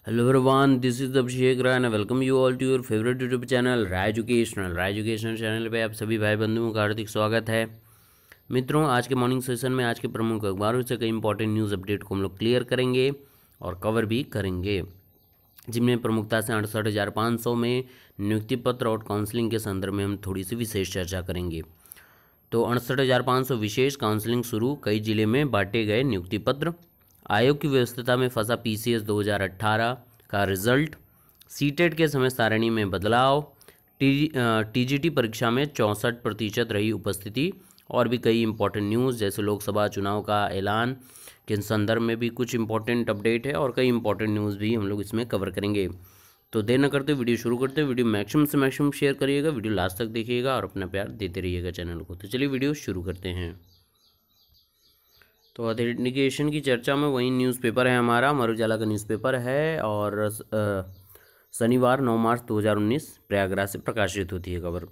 Hello everyone, this is Abhishek Rai and I welcome you all to your favorite YouTube channel Rai educational channel पे आप सभी भाई बंधुओं का हार्दिक स्वागत है। मित्रों, आज के मॉर्निंग सेशन में आज के प्रमुख अखबारों से कई इंपॉर्टेंट न्यूज़ अपडेट को हम लोग क्लियर करेंगे और कवर भी करेंगे, जिनमें प्रमुखता से 68,500 में नियुक्ति पत्र और काउंसलिंग के संदर्भ में हम थोड़ी सी विशेष चर्चा करेंगे। तो 68,500 विशेष काउंसलिंग शुरू, कई जिले में बांटे गए नियुक्ति पत्र। आयोग की व्यवस्था में फंसा पीसीएस 2018 का रिजल्ट। सीटेट के समय सारणी में बदलाव। टीजीटी परीक्षा में 64% रही उपस्थिति। और भी कई इंपॉर्टेंट न्यूज़ जैसे लोकसभा चुनाव का ऐलान के संदर्भ में भी कुछ इंपॉर्टेंट अपडेट है और कई इंपॉर्टेंट न्यूज़ भी हम लोग इसमें कवर करेंगे। तो देर न करते वीडियो शुरू करते हैं। वीडियो मैक्सिमम से मैक्सिमम शेयर करिएगा, वीडियो लास्ट तक देखिएगा और अपना प्यार देते रहिएगा चैनल को। तो चलिए वीडियो शुरू करते हैं। तो ऑथेंटिकेशन की चर्चा में वही न्यूज़पेपर है हमारा, अमर उजाला का न्यूज़पेपर है और शनिवार 9 मार्च 2019 प्रयागराज से प्रकाशित होती है खबर।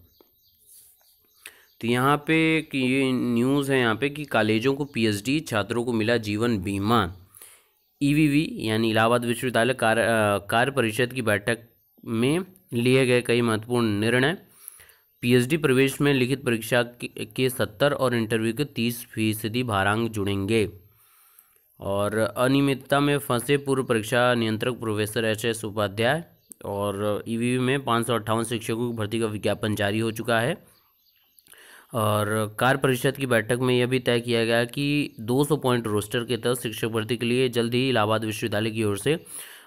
तो यहाँ पे कि ये न्यूज़ है यहाँ पे कि कॉलेजों को पीएचडी छात्रों को मिला जीवन बीमा। ईवीवी यानी इलाहाबाद विश्वविद्यालय कार्य परिषद की बैठक में लिए गए कई महत्वपूर्ण निर्णय। पीएचडी प्रवेश में लिखित परीक्षा के 70 और इंटरव्यू के 30% भारांक जुड़ेंगे। और अनियमितता में फंसे पूर्व परीक्षा नियंत्रक प्रोफेसर एच.एस. उपाध्याय। और ईवीवी में 558 शिक्षकों की भर्ती का विज्ञापन जारी हो चुका है। और कार्य परिषद की बैठक में यह भी तय किया गया कि 200 पॉइंट रोस्टर के तहत शिक्षक भर्ती के लिए जल्द ही इलाहाबाद विश्वविद्यालय की ओर से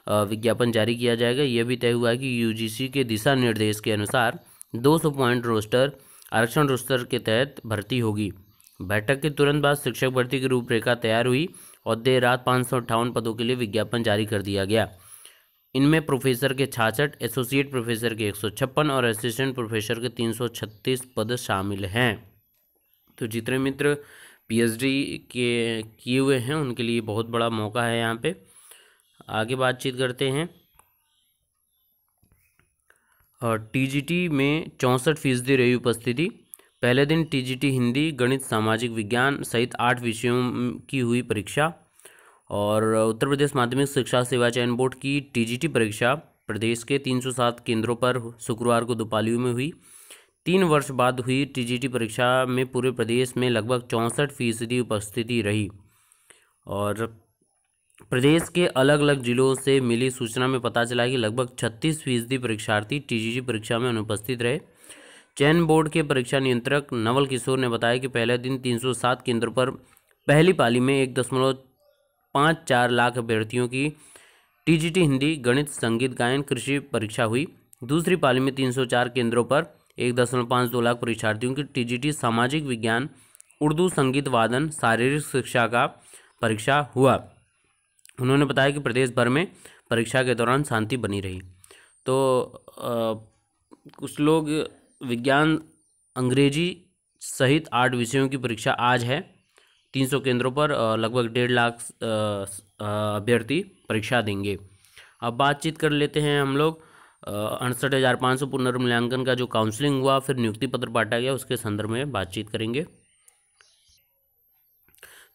विज्ञापन जारी किया जाएगा। यह भी तय हुआ है कि यूजीसी के दिशा निर्देश के अनुसार 200 पॉइंट रोस्टर आरक्षण रोस्टर के तहत भर्ती होगी। बैठक के तुरंत बाद शिक्षक भर्ती की रूपरेखा तैयार हुई और देर रात 558 पदों के लिए विज्ञापन जारी कर दिया गया। इनमें प्रोफेसर के 66, एसोसिएट प्रोफेसर के 156 और असिस्टेंट प्रोफेसर के 336 पद शामिल हैं। तो जितने मित्र पीएचडी के किए हुए हैं उनके लिए बहुत बड़ा मौका है यहाँ पे। आगे बातचीत करते हैं। और टीजीटी में 64% रही उपस्थिति। पहले दिन टीजीटी हिंदी, गणित, सामाजिक विज्ञान सहित 8 विषयों की हुई परीक्षा। और उत्तर प्रदेश माध्यमिक शिक्षा सेवा चयन बोर्ड की टीजीटी परीक्षा प्रदेश के 307 केंद्रों पर शुक्रवार को दोपालियों में हुई। 3 वर्ष बाद हुई टीजीटी परीक्षा में पूरे प्रदेश में लगभग 64% उपस्थिति रही। और प्रदेश के अलग अलग जिलों से मिली सूचना में पता चला कि लगभग 36% परीक्षार्थी टीजीटी परीक्षा में अनुपस्थित रहे। चयन बोर्ड के परीक्षा नियंत्रक नवल किशोर ने बताया कि पहले दिन 307 केंद्रों पर पहली पाली में 1.54 लाख अभ्यर्थियों की टीजीटी हिंदी, गणित, संगीत, गायन, कृषि परीक्षा हुई। दूसरी पाली में 304 केंद्रों पर 1.52 लाख परीक्षार्थियों की टीजीटी सामाजिक विज्ञान, उर्दू, संगीत, वादन, शारीरिक शिक्षा का परीक्षा हुआ। उन्होंने बताया कि प्रदेश भर में परीक्षा के दौरान शांति बनी रही। तो कुछ लोग विज्ञान, अंग्रेजी सहित 8 विषयों की परीक्षा आज है। 300 केंद्रों पर लगभग 1.5 लाख अभ्यर्थी परीक्षा देंगे। अब बातचीत कर लेते हैं हम लोग 68,500 पुनर्मूल्यांकन का जो काउंसलिंग हुआ फिर नियुक्ति पत्र बांटा गया उसके संदर्भ में बातचीत करेंगे।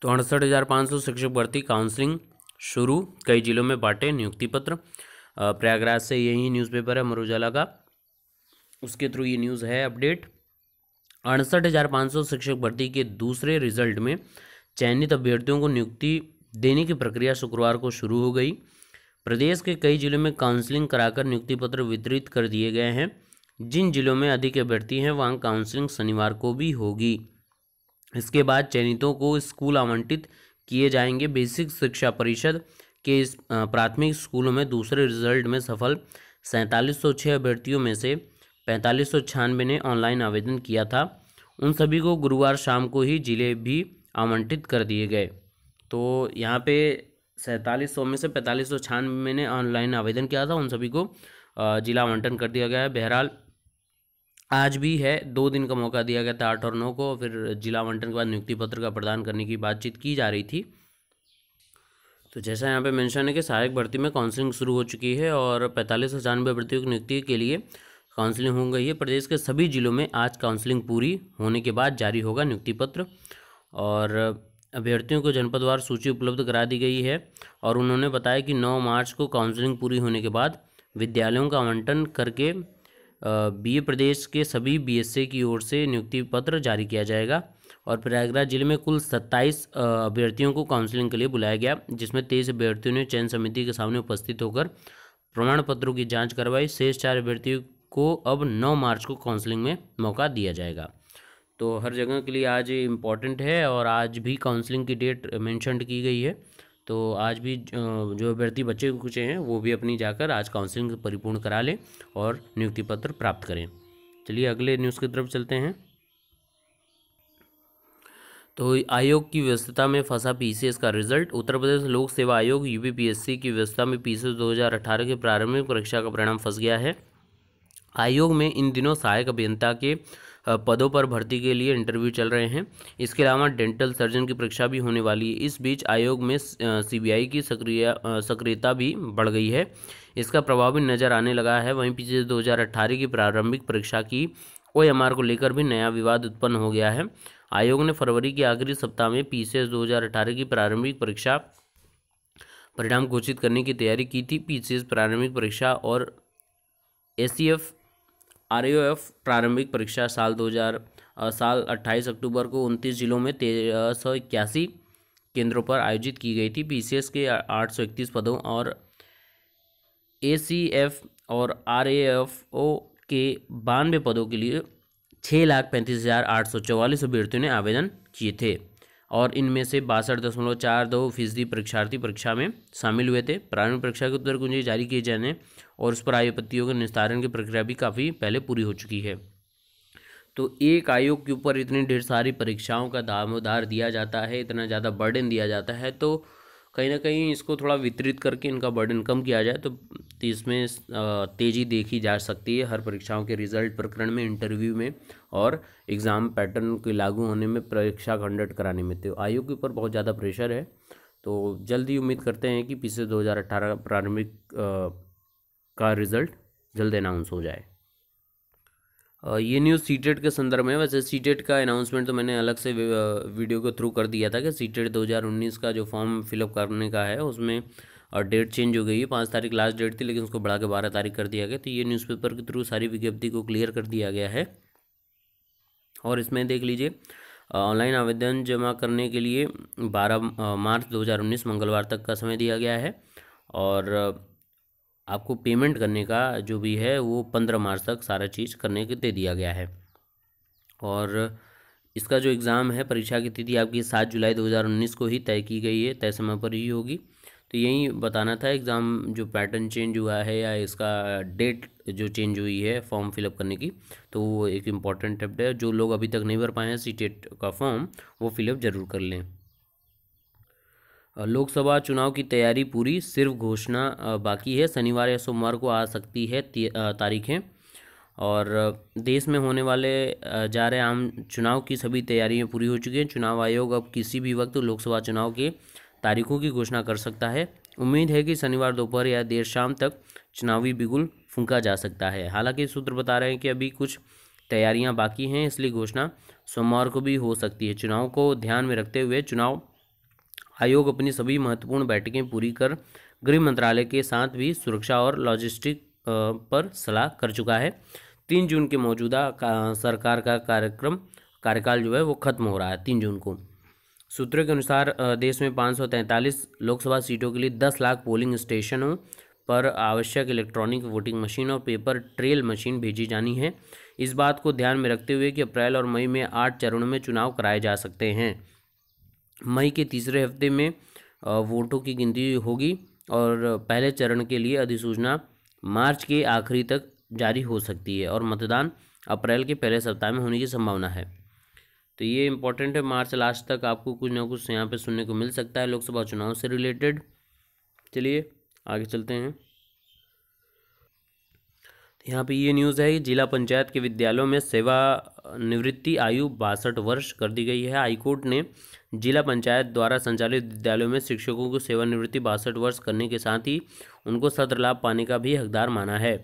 तो 68,500 शिक्षक भर्ती काउंसलिंग शुरू, कई जिलों में बांटे नियुक्ति पत्र। प्रयागराज से यही न्यूज़पेपर है अमर उजाला का, उसके थ्रू ये न्यूज़ है अपडेट। 68,500 शिक्षक भर्ती के दूसरे रिजल्ट में चयनित अभ्यर्थियों को नियुक्ति देने की प्रक्रिया शुक्रवार को शुरू हो गई। प्रदेश के कई जिलों में काउंसलिंग कराकर नियुक्ति पत्र वितरित कर दिए गए हैं। जिन जिलों में अधिक अभ्यर्थी हैं वहाँ काउंसलिंग शनिवार को भी होगी। इसके बाद चयनितों को स्कूल आवंटित किए जाएंगे। बेसिक शिक्षा परिषद के प्राथमिक स्कूलों में दूसरे रिजल्ट में सफल 4706 अभ्यर्थियों में से 4596 ने ऑनलाइन आवेदन किया था। उन सभी को गुरुवार शाम को ही जिले भी आवंटित कर दिए गए। तो यहाँ पे 4700 में से 4596 ने ऑनलाइन आवेदन किया था, उन सभी को जिला आवंटन कर दिया गया है। बहरहाल आज भी है, 2 दिन का मौका दिया गया था 8 और 9 को, फिर जिला आवंटन के बाद नियुक्ति पत्र का प्रदान करने की बातचीत की जा रही थी। तो जैसा यहाँ पे मेंशन है कि सहायक भर्ती में काउंसलिंग शुरू हो चुकी है और 45,095 अभ्यर्थियों की नियुक्ति के लिए काउंसलिंग हो गई है। प्रदेश के सभी जिलों में आज काउंसलिंग पूरी होने के बाद जारी होगा नियुक्ति पत्र। और अभ्यर्थियों को जनपदवार सूची उपलब्ध करा दी गई है और उन्होंने बताया कि 9 मार्च को काउंसलिंग पूरी होने के बाद विद्यालयों का आवंटन करके बीए प्रदेश के सभी बीएसए की ओर से नियुक्ति पत्र जारी किया जाएगा। और प्रयागराज जिले में कुल 27 अभ्यर्थियों को काउंसलिंग के लिए बुलाया गया, जिसमें 23 अभ्यर्थियों ने चयन समिति के सामने उपस्थित होकर प्रमाण पत्रों की जांच करवाई। शेष 4 अभ्यर्थियों को अब 9 मार्च को काउंसलिंग में मौका दिया जाएगा। तो हर जगह के लिए आज इम्पॉर्टेंट है और आज भी काउंसलिंग की डेट मेंशन की गई है। तो आज भी जो अभ्यर्थी बच्चे कुछ हैं वो भी अपनी जाकर आज काउंसलिंग परिपूर्ण करा लें और नियुक्ति पत्र प्राप्त करें। चलिए अगले न्यूज़ की तरफ चलते हैं। तो आयोग की व्यस्तता में फंसा पीसीएस का रिजल्ट। उत्तर प्रदेश लोक सेवा आयोग यूपीपीएससी की व्यस्तता में पीसीएस 2018 के प्रारंभिक परीक्षा का परिणाम फंस गया है। आयोग में इन दिनों सहायक अभियंता के पदों पर भर्ती के लिए इंटरव्यू चल रहे हैं। इसके अलावा डेंटल सर्जन की परीक्षा भी होने वाली है। इस बीच आयोग में सीबीआई की सक्रियता भी बढ़ गई है। इसका प्रभाव भी नज़र आने लगा है। वहीं पीसीएस 2018 की प्रारंभिक परीक्षा की ओएमआर को लेकर भी नया विवाद उत्पन्न हो गया है। आयोग ने फरवरी के आखिरी सप्ताह में पीसीएस 2018 की प्रारंभिक परीक्षा परिणाम घोषित करने की तैयारी की थी। पीसीएस प्रारंभिक परीक्षा और एसीएफ आरओएफ प्रारंभिक परीक्षा साल 28 अक्टूबर को 29 जिलों में 1381 केंद्रों पर आयोजित की गई थी। पीसीएस के 831 पदों और एसीएफ और आरएएफओ के 92 पदों के लिए 6,35,844 अभ्यर्थियों ने आवेदन किए थे और इनमें से 62.42% परीक्षार्थी परीक्षा में शामिल हुए थे। प्रारंभिक परीक्षा के उत्तर कुंजी जारी किए जाने और उस पर आई आपत्तियों के निस्तारण की प्रक्रिया भी काफ़ी पहले पूरी हो चुकी है। तो एक आयोग के ऊपर इतनी ढेर सारी परीक्षाओं का दामोदार दिया जाता है, इतना ज़्यादा बर्डन दिया जाता है, तो कहीं ना कहीं इसको थोड़ा वितरित करके इनका बर्डन कम किया जाए तो इसमें तेज़ी देखी जा सकती है हर परीक्षाओं के रिजल्ट प्रकरण में, इंटरव्यू में और एग्ज़ाम पैटर्न के लागू होने में, परीक्षा कंडक्ट कराने में। तो आयोग के ऊपर बहुत ज़्यादा प्रेशर है। तो जल्दी उम्मीद करते हैं कि पीसीएस 2018 प्रारंभिक का रिज़ल्ट जल्द अनाउंस हो जाए। ये न्यूज़ सीटेट के संदर्भ में। वैसे सीटेट का अनाउंसमेंट तो मैंने अलग से वीडियो के थ्रू कर दिया था कि सीटेट 2019 का जो फॉर्म फिलअप करने का है उसमें डेट चेंज हो गई है। 5 तारीख लास्ट डेट थी लेकिन उसको बढ़ा के 12 तारीख कर दिया गया। तो ये न्यूज़पेपर के थ्रू सारी विज्ञप्ति को क्लियर कर दिया गया है। और इसमें देख लीजिए ऑनलाइन आवेदन जमा करने के लिए 12 मार्च 2019 मंगलवार तक का समय दिया गया है और आपको पेमेंट करने का जो भी है वो 15 मार्च तक सारा चीज़ करने के दे दिया गया है। और इसका जो एग्ज़ाम है, परीक्षा की तिथि आपकी 7 जुलाई 2019 को ही तय की गई है, तय समय पर ही होगी। तो यही बताना था, एग्ज़ाम जो पैटर्न चेंज हुआ है या इसका डेट जो चेंज हुई है फॉर्म फिलअप करने की, तो वो एक इम्पॉर्टेंट अपडेट है। जो लोग अभी तक नहीं भर पाए हैं सीटेट का फॉर्म वो फिलअप ज़रूर कर लें। लोकसभा चुनाव की तैयारी पूरी, सिर्फ घोषणा बाकी है। शनिवार या सोमवार को आ सकती है तारीखें। और देश में होने वाले जा रहे आम चुनाव की सभी तैयारियां पूरी हो चुकी हैं। चुनाव आयोग अब किसी भी वक्त लोकसभा चुनाव के तारीखों की घोषणा कर सकता है। उम्मीद है कि शनिवार दोपहर या देर शाम तक चुनावी बिगुल फूंका जा सकता है। हालांकि सूत्र बता रहे हैं कि अभी कुछ तैयारियां बाकी हैं, इसलिए घोषणा सोमवार को भी हो सकती है। चुनाव को ध्यान में रखते हुए चुनाव आयोग अपनी सभी महत्वपूर्ण बैठकें पूरी कर गृह मंत्रालय के साथ भी सुरक्षा और लॉजिस्टिक पर सलाह कर चुका है। 3 जून के मौजूदा सरकार का कार्यकाल जो है वो खत्म हो रहा है 3 जून को। सूत्रों के अनुसार देश में 543 लोकसभा सीटों के लिए 10 लाख पोलिंग स्टेशनों पर आवश्यक इलेक्ट्रॉनिक वोटिंग मशीन और पेपर ट्रेल मशीन भेजी जानी है। इस बात को ध्यान में रखते हुए कि अप्रैल और मई में 8 चरणों में चुनाव कराए जा सकते हैं। मई के तीसरे हफ्ते में वोटों की गिनती होगी और पहले चरण के लिए अधिसूचना मार्च के आखिरी तक जारी हो सकती है और मतदान अप्रैल के पहले सप्ताह में होने की संभावना है। तो ये इम्पोर्टेंट है, मार्च लास्ट तक आपको कुछ ना कुछ यहाँ पे सुनने को मिल सकता है लोकसभा चुनाव से रिलेटेड। चलिए आगे चलते हैं। यहाँ पे ये न्यूज़ है कि जिला पंचायत के विद्यालयों में सेवानिवृत्ति आयु 62 वर्ष कर दी गई है। हाईकोर्ट ने जिला पंचायत द्वारा संचालित विद्यालयों में शिक्षकों को सेवानिवृत्ति 62 वर्ष करने के साथ ही उनको सत्र लाभ पाने का भी हकदार माना है।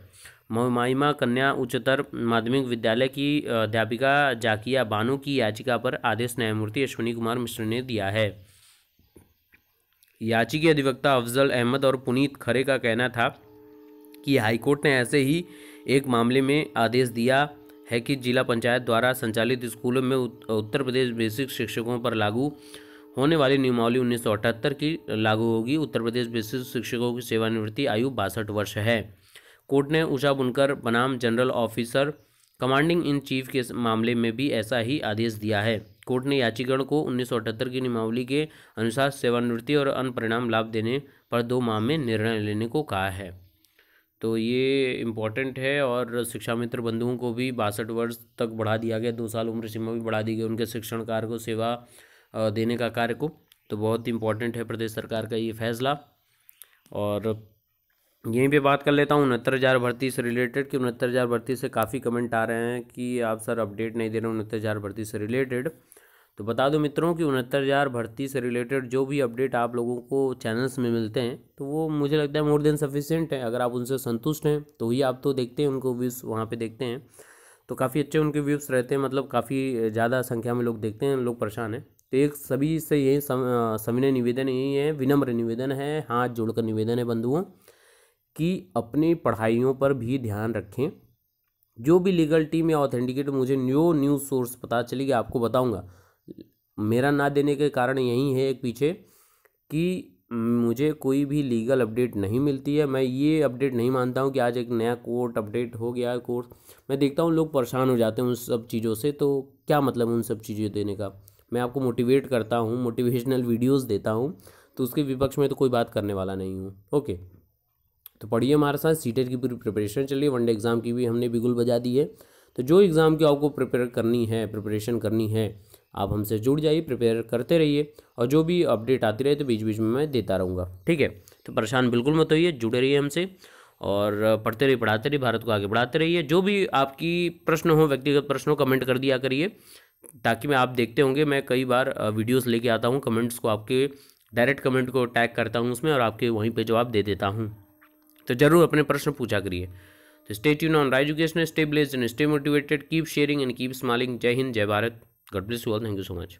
माहिमा कन्या उच्चतर माध्यमिक विद्यालय की अध्यापिका जाकिया बानो की याचिका पर आदेश न्यायमूर्ति अश्विनी कुमार मिश्र ने दिया है। याचिका अधिवक्ता अफजल अहमद और पुनीत खरे का कहना था कि हाईकोर्ट ने ऐसे ही एक मामले में आदेश दिया है कि जिला पंचायत द्वारा संचालित स्कूलों में उत्तर प्रदेश बेसिक शिक्षकों पर लागू होने वाली नियमावली 1978 की लागू होगी। उत्तर प्रदेश बेसिक शिक्षकों की सेवानिवृत्ति आयु 62 वर्ष है। कोर्ट ने उषा बुनकर बनाम general officer commanding in chief के मामले में भी ऐसा ही आदेश दिया है। कोर्ट ने याचिकाकर्ता को 1978 की नियमावली के अनुसार सेवानिवृत्ति और अन्य परिणाम लाभ देने पर 2 माह में निर्णय लेने को कहा है। तो ये इम्पॉर्टेंट है और शिक्षा मित्र बंधुओं को भी 62 वर्ष तक बढ़ा दिया गया, 2 साल उम्र सीमा भी बढ़ा दी गई उनके शिक्षण कार्य को, सेवा देने का कार्य को। तो बहुत इंपॉर्टेंट है प्रदेश सरकार का ये फैसला। और यहीं पे बात कर लेता हूँ 69,000 भर्ती से रिलेटेड कि 69,000 भर्ती से काफ़ी कमेंट आ रहे हैं कि आप सर अपडेट नहीं दे रहे 69,000 भर्ती से रिलेटेड। तो बता दो मित्रों कि 69,000 भर्ती से रिलेटेड जो भी अपडेट आप लोगों को चैनल्स में मिलते हैं तो वो मुझे लगता है मोर देन सफिशिएंट है। अगर आप उनसे संतुष्ट हैं तो ही आप तो देखते हैं उनको, व्यूज़ वहाँ पे देखते हैं तो काफ़ी अच्छे उनके व्यूज़ रहते हैं, मतलब काफ़ी ज़्यादा संख्या में लोग देखते हैं, लोग परेशान हैं। तो एक सभी से यही सविनय निवेदन यही है, विनम्र निवेदन है, हाथ जोड़कर निवेदन है बंधुओं कि अपनी पढ़ाइयों पर भी ध्यान रखें। जो भी लीगल टीम या ऑथेंटिकेट मुझे न्यूज़ सोर्स पता चलेगी आपको बताऊंगा। मेरा ना देने के कारण यही है एक पीछे कि मुझे कोई भी लीगल अपडेट नहीं मिलती है। मैं ये अपडेट नहीं मानता हूँ कि आज एक नया कोर्ट अपडेट हो गया है कोर्ट। मैं देखता हूँ लोग परेशान हो जाते हैं उन सब चीज़ों से, तो क्या मतलब उन सब चीज़ें देने का। मैं आपको मोटिवेट करता हूँ, मोटिवेशनल वीडियोस देता हूँ, तो उसके विपक्ष में तो कोई बात करने वाला नहीं हूँ। ओके, तो पढ़िए हमारे साथ। सीटेट की पूरी प्रिपरेशन चल रही है, वनडे एग्ज़ाम की भी हमने बिगुल बजा दी है। तो जो एग्ज़ाम की आपको प्रिपरेशन करनी है आप हमसे जुड़ जाइए, प्रिपेयर करते रहिए और जो भी अपडेट आती रहे तो बीच बीच में मैं देता रहूँगा, ठीक है। तो परेशान बिल्कुल मत होइए, जुड़े रहिए हमसे और पढ़ते रहिए, पढ़ाते रहिए, भारत को आगे बढ़ाते रहिए। जो भी आपकी प्रश्न हो, व्यक्तिगत प्रश्न हो, कमेंट कर दिया करिए, ताकि मैं आप देखते होंगे मैं कई बार वीडियोस लेके आता हूँ, कमेंट्स को आपके डायरेक्ट कमेंट को टैग करता हूँ उसमें और आपके वहीं पे जवाब दे देता हूँ। तो ज़रूर अपने प्रश्न पूछा करिए। तो stay tune on Raj education, stay blessed and stay motivated, keep sharing and keep smiling. जय हिंद, जय Bharat, God bless you all, thank you so much.